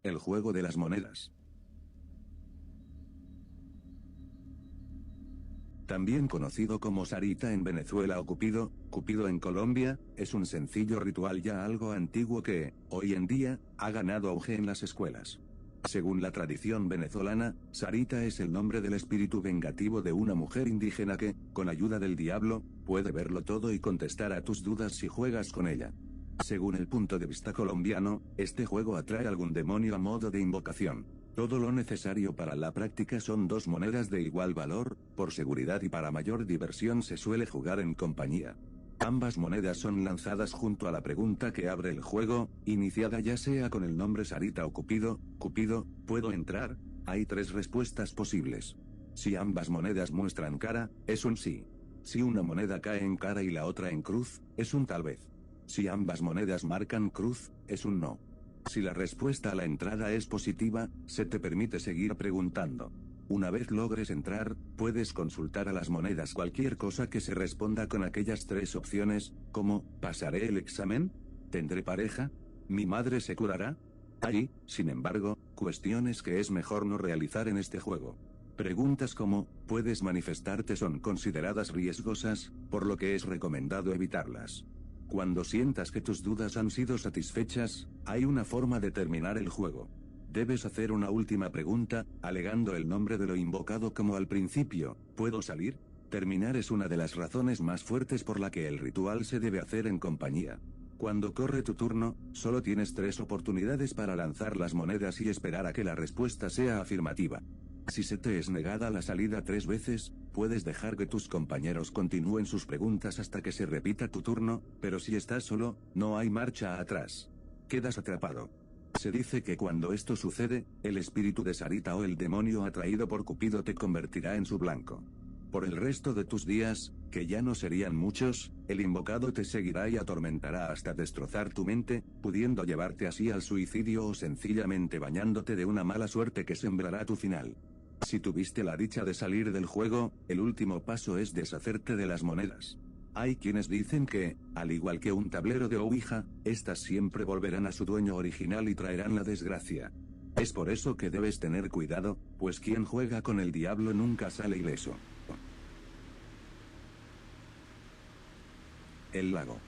El juego de las monedas. También conocido como Sarita en Venezuela o Cupido en Colombia, es un sencillo ritual ya algo antiguo que, hoy en día, ha ganado auge en las escuelas. Según la tradición venezolana, Sarita es el nombre del espíritu vengativo de una mujer indígena que, con ayuda del diablo, puede verlo todo y contestar a tus dudas si juegas con ella. Según el punto de vista colombiano, este juego atrae algún demonio a modo de invocación. Todo lo necesario para la práctica son 2 monedas de igual valor, por seguridad y para mayor diversión se suele jugar en compañía. Ambas monedas son lanzadas junto a la pregunta que abre el juego, iniciada ya sea con el nombre Sarita o Cupido, ¿puedo entrar? Hay 3 respuestas posibles. Si ambas monedas muestran cara, es un sí. Si una moneda cae en cara y la otra en cruz, es un tal vez. Si ambas monedas marcan cruz, es un no. Si la respuesta a la entrada es positiva, se te permite seguir preguntando. Una vez logres entrar, puedes consultar a las monedas cualquier cosa que se responda con aquellas 3 opciones, como, ¿pasaré el examen? ¿Tendré pareja? ¿Mi madre se curará? Hay, sin embargo, cuestiones que es mejor no realizar en este juego. Preguntas como, ¿puedes manifestarte? Son consideradas riesgosas, por lo que es recomendado evitarlas. Cuando sientas que tus dudas han sido satisfechas, hay una forma de terminar el juego. Debes hacer una última pregunta, alegando el nombre de lo invocado como al principio, ¿puedo salir? Terminar es una de las razones más fuertes por la que el ritual se debe hacer en compañía. Cuando corre tu turno, solo tienes 3 oportunidades para lanzar las monedas y esperar a que la respuesta sea afirmativa. Si se te es negada la salida 3 veces, puedes dejar que tus compañeros continúen sus preguntas hasta que se repita tu turno, pero si estás solo, no hay marcha atrás. Quedas atrapado. Se dice que cuando esto sucede, el espíritu de Sarita o el demonio atraído por Cupido te convertirá en su blanco. Por el resto de tus días, que ya no serían muchos, el invocado te seguirá y atormentará hasta destrozar tu mente, pudiendo llevarte así al suicidio o sencillamente bañándote de una mala suerte que sembrará tu final. Si tuviste la dicha de salir del juego, el último paso es deshacerte de las monedas. Hay quienes dicen que, al igual que un tablero de Ouija, estas siempre volverán a su dueño original y traerán la desgracia. Es por eso que debes tener cuidado, pues quien juega con el diablo nunca sale ileso. El lago.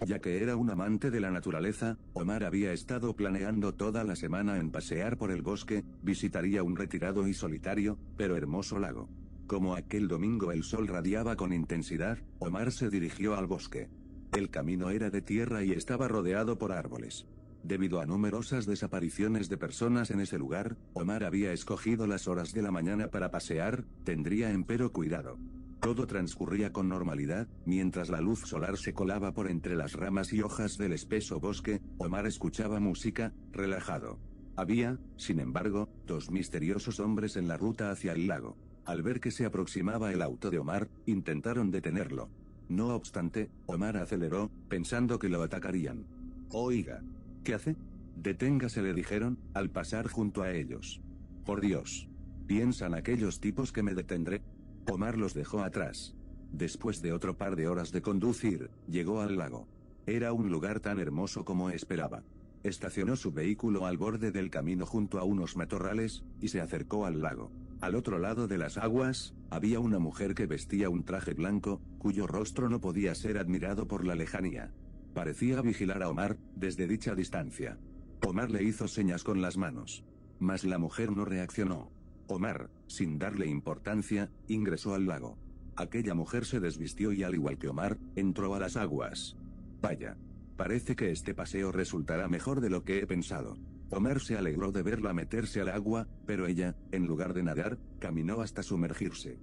Ya que era un amante de la naturaleza, Omar había estado planeando toda la semana en pasear por el bosque, visitaría un retirado y solitario, pero hermoso lago. Como aquel domingo el sol radiaba con intensidad, Omar se dirigió al bosque. El camino era de tierra y estaba rodeado por árboles. Debido a numerosas desapariciones de personas en ese lugar, Omar había escogido las horas de la mañana para pasear, tendría empero cuidado. Todo transcurría con normalidad, mientras la luz solar se colaba por entre las ramas y hojas del espeso bosque, Omar escuchaba música, relajado. Había, sin embargo, 2 misteriosos hombres en la ruta hacia el lago. Al ver que se aproximaba el auto de Omar, intentaron detenerlo. No obstante, Omar aceleró, pensando que lo atacarían. Oiga, ¿qué hace? Deténgase, le dijeron, al pasar junto a ellos. Por Dios. ¿Piensan aquellos tipos que me detendré? Omar los dejó atrás. Después de otro par de horas de conducir, llegó al lago. Era un lugar tan hermoso como esperaba. Estacionó su vehículo al borde del camino junto a unos matorrales, y se acercó al lago. Al otro lado de las aguas, había una mujer que vestía un traje blanco, cuyo rostro no podía ser admirado por la lejanía. Parecía vigilar a Omar, desde dicha distancia. Omar le hizo señas con las manos. Mas la mujer no reaccionó. Omar, sin darle importancia, ingresó al lago. Aquella mujer se desvistió y al igual que Omar, entró a las aguas. Vaya. Parece que este paseo resultará mejor de lo que he pensado. Omar se alegró de verla meterse al agua, pero ella, en lugar de nadar, caminó hasta sumergirse.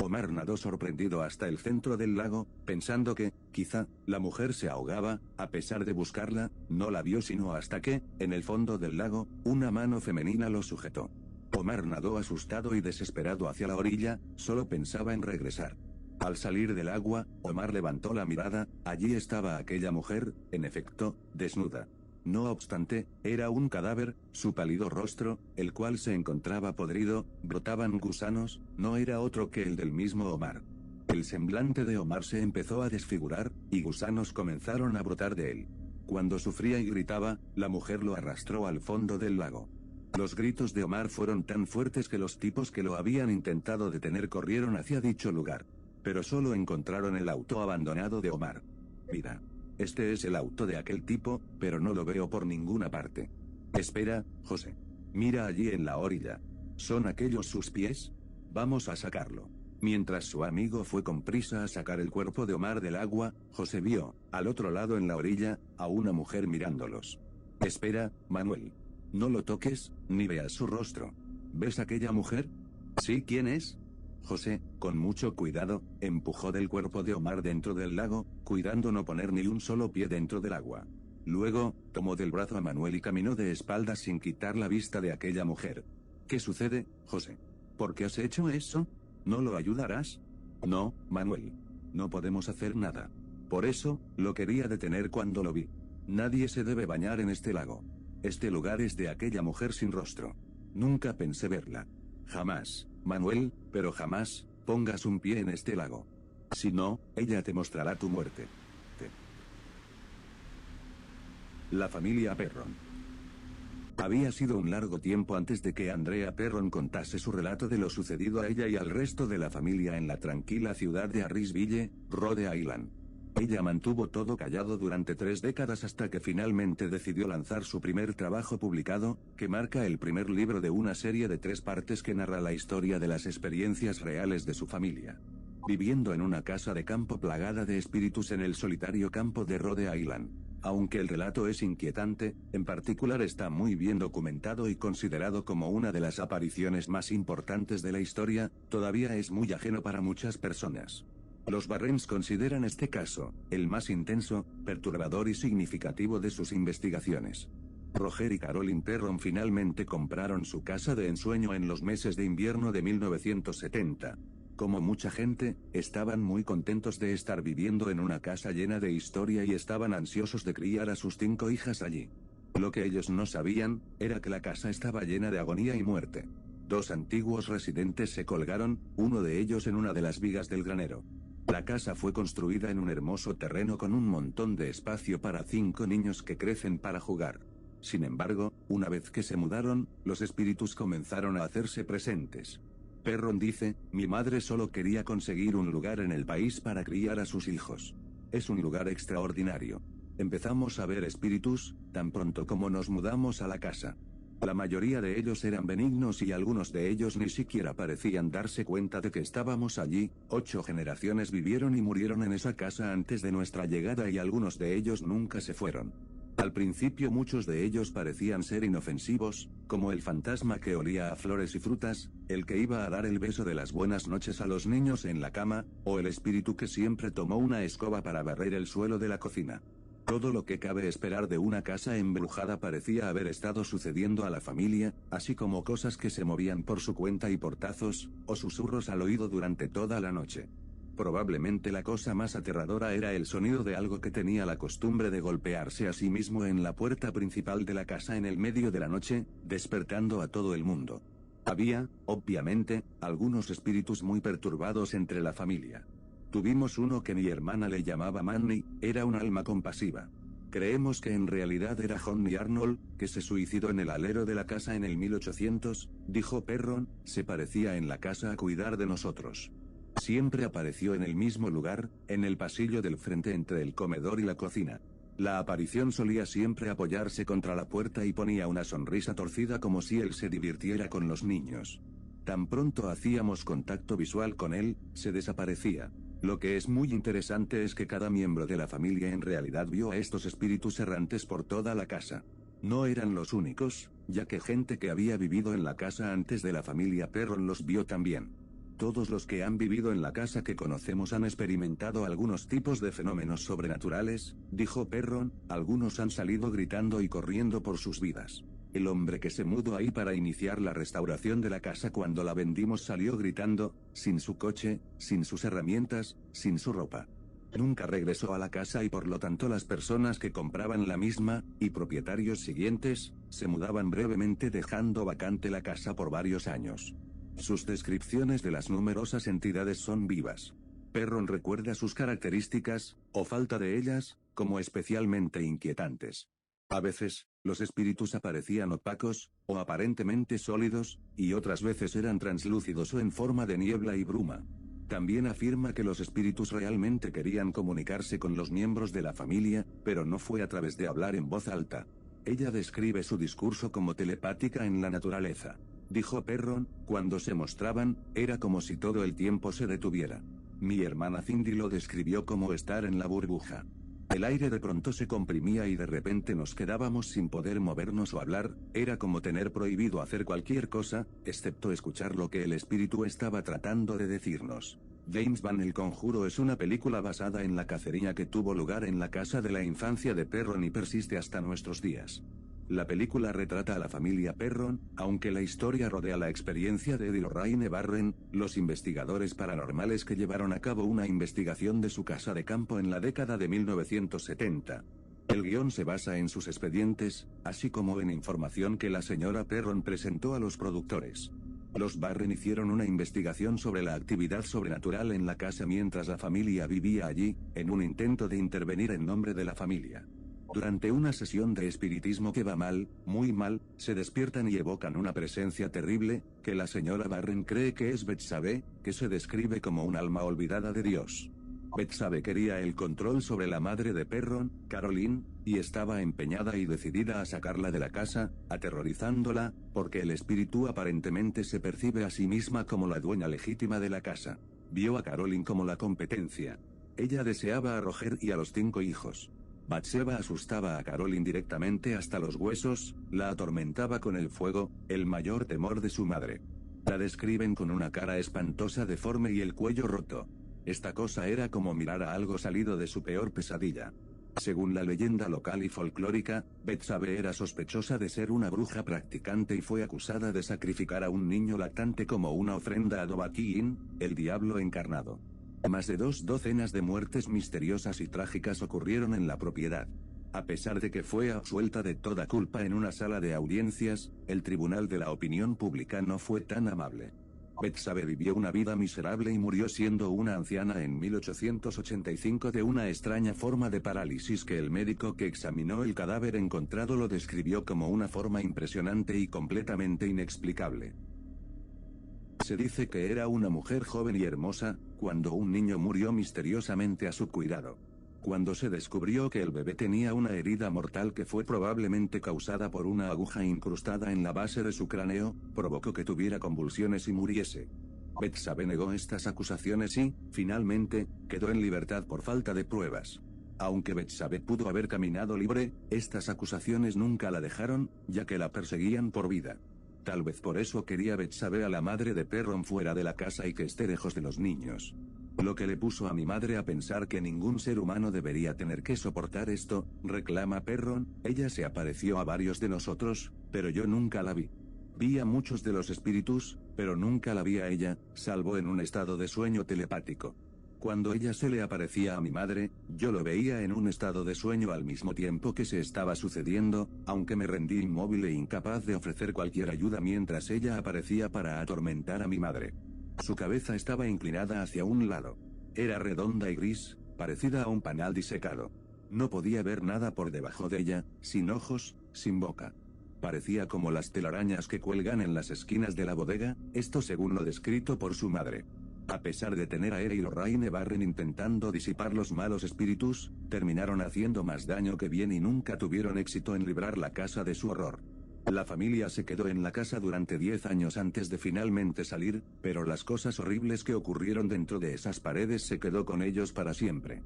Omar nadó sorprendido hasta el centro del lago, pensando que, quizá, la mujer se ahogaba. A pesar de buscarla, no la vio sino hasta que, en el fondo del lago, una mano femenina lo sujetó. Omar nadó asustado y desesperado hacia la orilla, solo pensaba en regresar. Al salir del agua, Omar levantó la mirada, allí estaba aquella mujer, en efecto, desnuda. No obstante, era un cadáver, su pálido rostro, el cual se encontraba podrido, brotaban gusanos, no era otro que el del mismo Omar. El semblante de Omar se empezó a desfigurar, y gusanos comenzaron a brotar de él. Cuando sufría y gritaba, la mujer lo arrastró al fondo del lago. Los gritos de Omar fueron tan fuertes que los tipos que lo habían intentado detener corrieron hacia dicho lugar. Pero solo encontraron el auto abandonado de Omar. Mira. Este es el auto de aquel tipo, pero no lo veo por ninguna parte. Espera, José. Mira allí en la orilla. ¿Son aquellos sus pies? Vamos a sacarlo. Mientras su amigo fue con prisa a sacar el cuerpo de Omar del agua, José vio, al otro lado en la orilla, a una mujer mirándolos. Espera, Manuel. No lo toques, ni veas su rostro. ¿Ves aquella mujer? ¿Sí? ¿Quién es? José, con mucho cuidado, empujó del cuerpo de Omar dentro del lago, cuidando no poner ni un solo pie dentro del agua. Luego, tomó del brazo a Manuel y caminó de espaldas sin quitar la vista de aquella mujer. ¿Qué sucede, José? ¿Por qué has hecho eso? ¿No lo ayudarás? No, Manuel. No podemos hacer nada. Por eso, lo quería detener cuando lo vi. Nadie se debe bañar en este lago. Este lugar es de aquella mujer sin rostro. Nunca pensé verla. Jamás, Manuel, pero jamás, pongas un pie en este lago. Si no, ella te mostrará tu muerte. La familia Perron. Había sido un largo tiempo antes de que Andrea Perron contase su relato de lo sucedido a ella y al resto de la familia en la tranquila ciudad de Harrisville, Rhode Island. Ella mantuvo todo callado durante 3 décadas hasta que finalmente decidió lanzar su primer trabajo publicado, que marca el primer libro de una serie de 3 partes que narra la historia de las experiencias reales de su familia. Viviendo en una casa de campo plagada de espíritus en el solitario campo de Rhode Island. Aunque el relato es inquietante, en particular está muy bien documentado y considerado como una de las apariciones más importantes de la historia, todavía es muy ajeno para muchas personas. Los Barrens consideran este caso, el más intenso, perturbador y significativo de sus investigaciones. Roger y Carolyn Perron finalmente compraron su casa de ensueño en los meses de invierno de 1970. Como mucha gente, estaban muy contentos de estar viviendo en una casa llena de historia y estaban ansiosos de criar a sus 5 hijas allí. Lo que ellos no sabían, era que la casa estaba llena de agonía y muerte. 2 antiguos residentes se colgaron, uno de ellos en una de las vigas del granero. La casa fue construida en un hermoso terreno con un montón de espacio para 5 niños que crecen para jugar. Sin embargo, una vez que se mudaron, los espíritus comenzaron a hacerse presentes. Perron dice, mi madre solo quería conseguir un lugar en el país para criar a sus hijos. Es un lugar extraordinario. Empezamos a ver espíritus, tan pronto como nos mudamos a la casa. La mayoría de ellos eran benignos y algunos de ellos ni siquiera parecían darse cuenta de que estábamos allí. 8 generaciones vivieron y murieron en esa casa antes de nuestra llegada y algunos de ellos nunca se fueron. Al principio muchos de ellos parecían ser inofensivos, como el fantasma que olía a flores y frutas, el que iba a dar el beso de las buenas noches a los niños en la cama, o el espíritu que siempre tomó una escoba para barrer el suelo de la cocina. Todo lo que cabe esperar de una casa embrujada parecía haber estado sucediendo a la familia, así como cosas que se movían por su cuenta y portazos, o susurros al oído durante toda la noche. Probablemente la cosa más aterradora era el sonido de algo que tenía la costumbre de golpearse a sí mismo en la puerta principal de la casa en el medio de la noche, despertando a todo el mundo. Había, obviamente, algunos espíritus muy perturbados entre la familia. Tuvimos uno que mi hermana le llamaba Manny, era un alma compasiva. Creemos que en realidad era Johnny Arnold, que se suicidó en el alero de la casa en el 1800, dijo Perron, se parecía en la casa a cuidar de nosotros. Siempre apareció en el mismo lugar, en el pasillo del frente entre el comedor y la cocina. La aparición solía siempre apoyarse contra la puerta y ponía una sonrisa torcida como si él se divirtiera con los niños. Tan pronto hacíamos contacto visual con él, se desaparecía. Lo que es muy interesante es que cada miembro de la familia en realidad vio a estos espíritus errantes por toda la casa. No eran los únicos, ya que gente que había vivido en la casa antes de la familia Perron los vio también. Todos los que han vivido en la casa que conocemos han experimentado algunos tipos de fenómenos sobrenaturales, dijo Perron, algunos han salido gritando y corriendo por sus vidas. El hombre que se mudó ahí para iniciar la restauración de la casa cuando la vendimos salió gritando, sin su coche, sin sus herramientas, sin su ropa. Nunca regresó a la casa y por lo tanto las personas que compraban la misma, y propietarios siguientes, se mudaban brevemente dejando vacante la casa por varios años. Sus descripciones de las numerosas entidades son vivas. Perron recuerda sus características, o falta de ellas, como especialmente inquietantes. A veces, los espíritus aparecían opacos, o aparentemente sólidos, y otras veces eran translúcidos o en forma de niebla y bruma. También afirma que los espíritus realmente querían comunicarse con los miembros de la familia, pero no fue a través de hablar en voz alta. Ella describe su discurso como telepática en la naturaleza. Dijo Perron, cuando se mostraban, era como si todo el tiempo se detuviera. Mi hermana Cindy lo describió como estar en la burbuja. El aire de pronto se comprimía y de repente nos quedábamos sin poder movernos o hablar, era como tener prohibido hacer cualquier cosa, excepto escuchar lo que el espíritu estaba tratando de decirnos. James Van El Conjuro es una película basada en la cacería que tuvo lugar en la casa de la infancia de Perron y persiste hasta nuestros días. La película retrata a la familia Perron, aunque la historia rodea la experiencia de Eddie Lorraine Warren, los investigadores paranormales que llevaron a cabo una investigación de su casa de campo en la década de 1970. El guión se basa en sus expedientes, así como en información que la señora Perron presentó a los productores. Los Warren hicieron una investigación sobre la actividad sobrenatural en la casa mientras la familia vivía allí, en un intento de intervenir en nombre de la familia. Durante una sesión de espiritismo que va mal, muy mal, se despiertan y evocan una presencia terrible, que la señora Warren cree que es Betsabe, que se describe como un alma olvidada de Dios. Betsabe quería el control sobre la madre de Perron, Caroline, y estaba empeñada y decidida a sacarla de la casa, aterrorizándola, porque el espíritu aparentemente se percibe a sí misma como la dueña legítima de la casa. Vio a Caroline como la competencia. Ella deseaba a Roger y a los 5 hijos. Batseba asustaba a Caroline directamente hasta los huesos, la atormentaba con el fuego, el mayor temor de su madre. La describen con una cara espantosa deforme y el cuello roto. Esta cosa era como mirar a algo salido de su peor pesadilla. Según la leyenda local y folclórica, Betsabe era sospechosa de ser una bruja practicante y fue acusada de sacrificar a un niño lactante como una ofrenda a Dovahkiin, el diablo encarnado. Más de 2 docenas de muertes misteriosas y trágicas ocurrieron en la propiedad. A pesar de que fue absuelta de toda culpa en una sala de audiencias, el tribunal de la opinión pública no fue tan amable. Betsabe vivió una vida miserable y murió siendo una anciana en 1885 de una extraña forma de parálisis que el médico que examinó el cadáver encontrado lo describió como una forma impresionante y completamente inexplicable. Se dice que era una mujer joven y hermosa, cuando un niño murió misteriosamente a su cuidado. Cuando se descubrió que el bebé tenía una herida mortal que fue probablemente causada por una aguja incrustada en la base de su cráneo, provocó que tuviera convulsiones y muriese. Betsabe negó estas acusaciones y, finalmente, quedó en libertad por falta de pruebas. Aunque Betsabe pudo haber caminado libre, estas acusaciones nunca la dejaron, ya que la perseguían por vida. Tal vez por eso quería Betsabe a la madre de Perron fuera de la casa y que esté lejos de los niños. Lo que le puso a mi madre a pensar que ningún ser humano debería tener que soportar esto, reclama Perron. Ella se apareció a varios de nosotros, pero yo nunca la vi. Vi a muchos de los espíritus, pero nunca la vi a ella, salvo en un estado de sueño telepático. Cuando ella se le aparecía a mi madre, yo lo veía en un estado de sueño al mismo tiempo que se estaba sucediendo, aunque me rendí inmóvil e incapaz de ofrecer cualquier ayuda mientras ella aparecía para atormentar a mi madre. Su cabeza estaba inclinada hacia un lado. Era redonda y gris, parecida a un panal disecado. No podía ver nada por debajo de ella, sin ojos, sin boca. Parecía como las telarañas que cuelgan en las esquinas de la bodega, esto según lo descrito por su madre. A pesar de tener a Eddie y Lorraine Warren intentando disipar los malos espíritus, terminaron haciendo más daño que bien y nunca tuvieron éxito en librar la casa de su horror. La familia se quedó en la casa durante 10 años antes de finalmente salir, pero las cosas horribles que ocurrieron dentro de esas paredes se quedó con ellos para siempre.